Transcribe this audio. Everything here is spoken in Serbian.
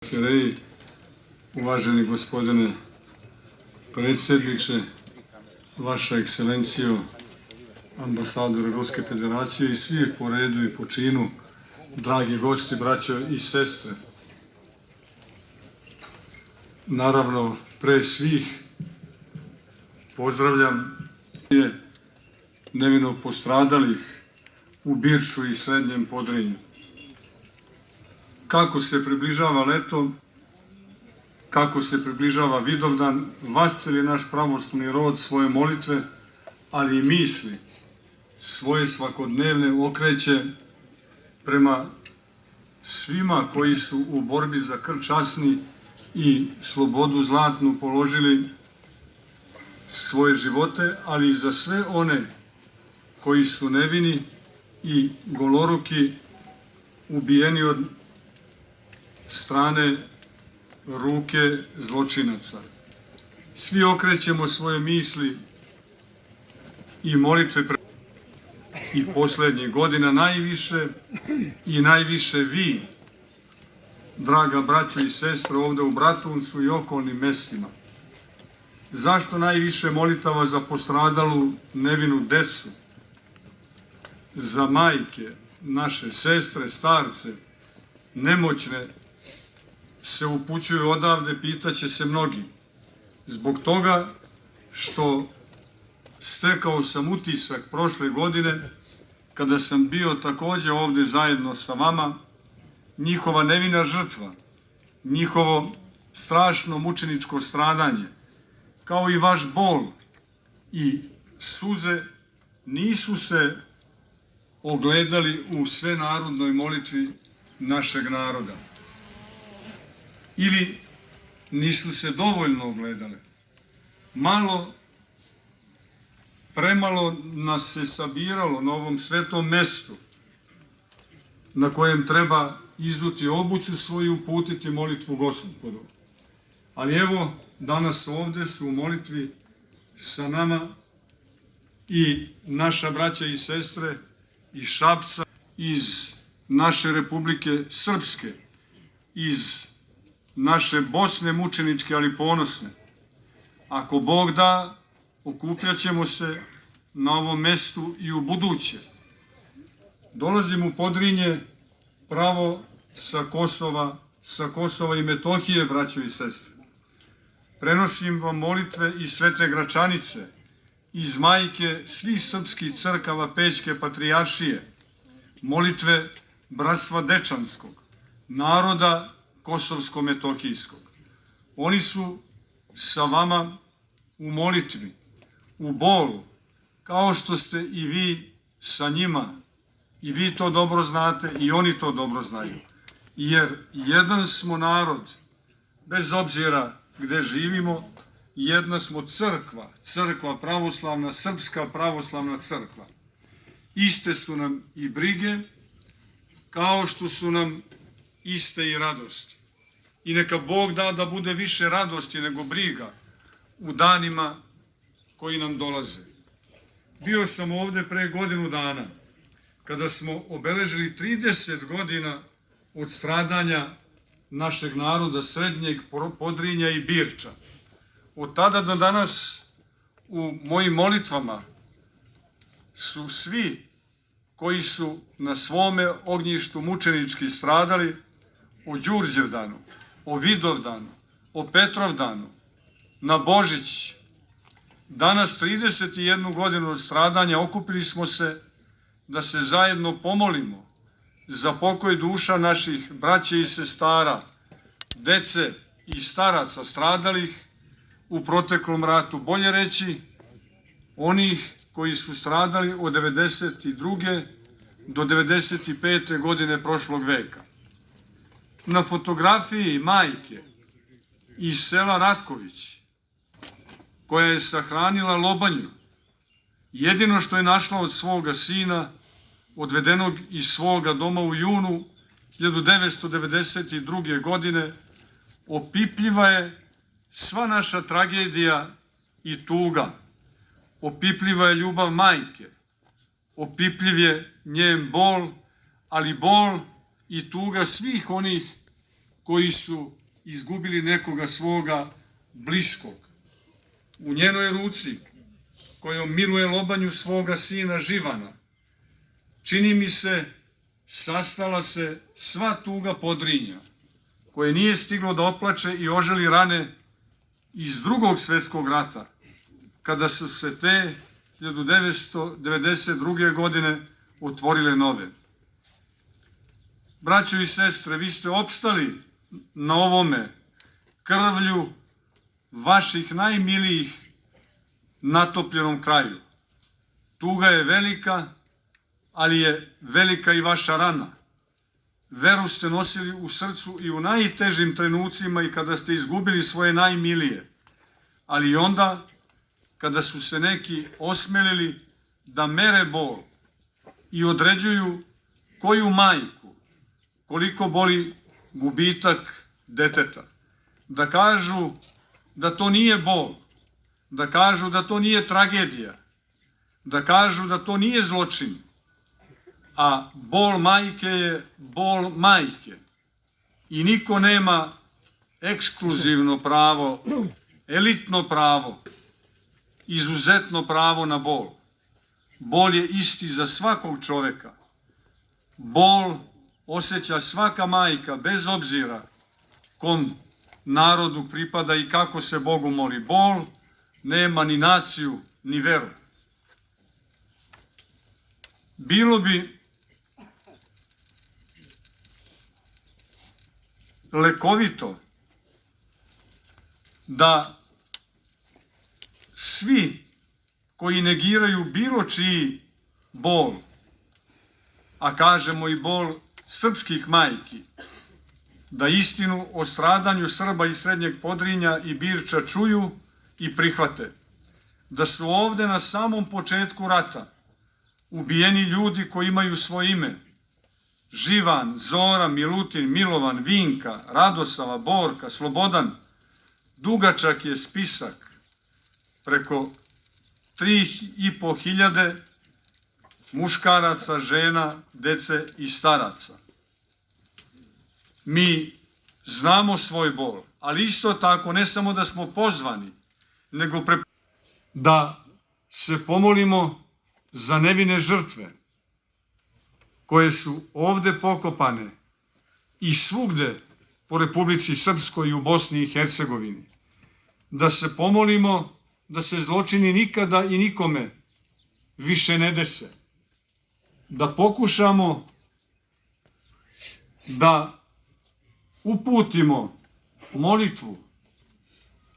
Arhijereji, uvaženi gospodine predsjedniče, vaša ekscelencijo, ambasadore Ruske federacije i svi po redu i po činu, dragi gosti, braćo i sestre. Naravno, pre svih pozdravljam nevino postradalih u Birču i Srednjem Podrinju. Kako se približava leto, kako se približava Vidovdan, vasceli naš pravoslavni rod svoje molitve, ali i misli svoje svakodnevne okreće prema svima koji su u borbi za krv časni i slobodu zlatnu položili svoje živote, ali i za sve one koji su nevini i goloruki ubijeni od strane ruke zločinaca. Svi okrećemo svoje misli i molitve i poslednjih godina najviše vi, draga braćo i sestre, ovde u Bratuncu i okolnim mestima. Zašto najviše molitava za postradalu nevinu decu, za majke, naše sestre, starce, nemoćne, se upućuju odavde, pitaće se mnogi. Zbog toga što stekao sam utisak prošle godine, kada sam bio takođe ovde zajedno sa vama, njihova nevina žrtva, njihovo strašno mučeničko stradanje, kao i vaš bol i suze, nisu se ogledali u svenarodnoj molitvi našeg naroda. Ili nisu se dovoljno ogledale. Premalo nas se sabiralo na ovom svetom mestu na kojem treba izuti obuću svoju, uputiti molitvu Gospodu. Ali evo, danas ovde su u molitvi sa nama i naša braća i sestre iz Šapca, iz naše Republike Srpske, iz naše Bosne mučeničke, ali ponosne. Ako Bog da, okupljaćemo se na ovom mestu i u buduće. Dolazim u Podrinje pravo sa Kosova i Metohije, braćo i sestre. Prenosim vam molitve iz Svete Gračanice, iz majke svih srpskih crkava Pećke patrijaršije, molitve Bratstva Dečanskog, naroda Kosovsko-Metohijskog. Oni su sa vama u molitvi, u bolu, kao što ste i vi sa njima. I vi to dobro znate i oni to dobro znaju. Jer jedan smo narod, bez obzira gde živimo, jedna smo crkva pravoslavna, Srpska pravoslavna crkva. Iste su nam i brige, kao što su nam iste i radosti. I neka Bog da da bude više radosti nego briga u danima koji nam dolaze. Bio sam ovde pre godinu dana, kada smo obeležili 30 godina od stradanja našeg naroda Srednjeg Podrinja i Birča. Od tada do danas u mojim molitvama su svi koji su na svome ognjištu mučenički stradali o Đurđevdanu, o Vidovdanu, o Petrovdanu, na Božić. Danas, 31 godinu od stradanja, okupili smo se da se zajedno pomolimo za pokoj duša naših braća i sestara, dece i staraca stradalih u proteklom ratu. Bolje reći, onih koji su stradali od 92. do 95. godine prošlog veka. Na fotografiji majke iz sela Ratković, koja je sahranila lobanju, jedino što je našla od svoga sina, odvedenog iz svoga doma u junu 1992. godine, opipljiva je sva naša tragedija i tuga. Opipljiva je ljubav majke, opipljiv je njen bol, ali bol i tuga svih onih koji su izgubili nekoga svoga bliskog. U njenoj ruci, kojom miluje lobanju svoga sina Živana, čini mi se, sastala se sva tuga Podrinja, koje nije stiglo da oplače i oželi rane iz Drugog svjetskog rata, kada su se te 1992. godine otvorile nove. Braćo i sestre, vi ste opstali na ovome krvlju vaših najmilijih natopljenom kraju. Tuga je velika, ali je velika i vaša rana. Veru ste nosili u srcu i u najtežim trenucima i kada ste izgubili svoje najmilije, ali i onda kada su se neki osmelili da mere bol i određuju koju majku, koliko boli gubitak deteta. Da kažu da to nije bol, da kažu da to nije tragedija, da kažu da to nije zločin, a bol majke je bol majke. I niko nema ekskluzivno pravo, elitno pravo, izuzetno pravo na bol. Bol je isti za svakog čoveka. Bol osjeća svaka majka, bez obzira kom narodu pripada i kako se Bogu moli. Bol nema ni naciju, ni veru. Bilo bi lekovito da svi koji negiraju bilo čiji bol, a kažemo i bol srpskih majki, da istinu o stradanju Srba iz Srednjeg Podrinja i Birča čuju i prihvate. Da su ovde na samom početku rata ubijeni ljudi koji imaju svoje ime: Živan, Zora, Milutin, Milovan, Vinka, Radosava, Borka, Slobodan. Dugačak je spisak, preko 3.500 muškaraca, žena, dece i staraca. Mi znamo svoj bol, ali isto tako ne samo da smo pozvani, nego da se pomolimo za nevine žrtve koje su ovde pokopane i svugde po Republici Srpskoj i u Bosni i Hercegovini. Da se pomolimo da se zločini nikada i nikome više ne dese. Da pokušamo da uputimo molitvu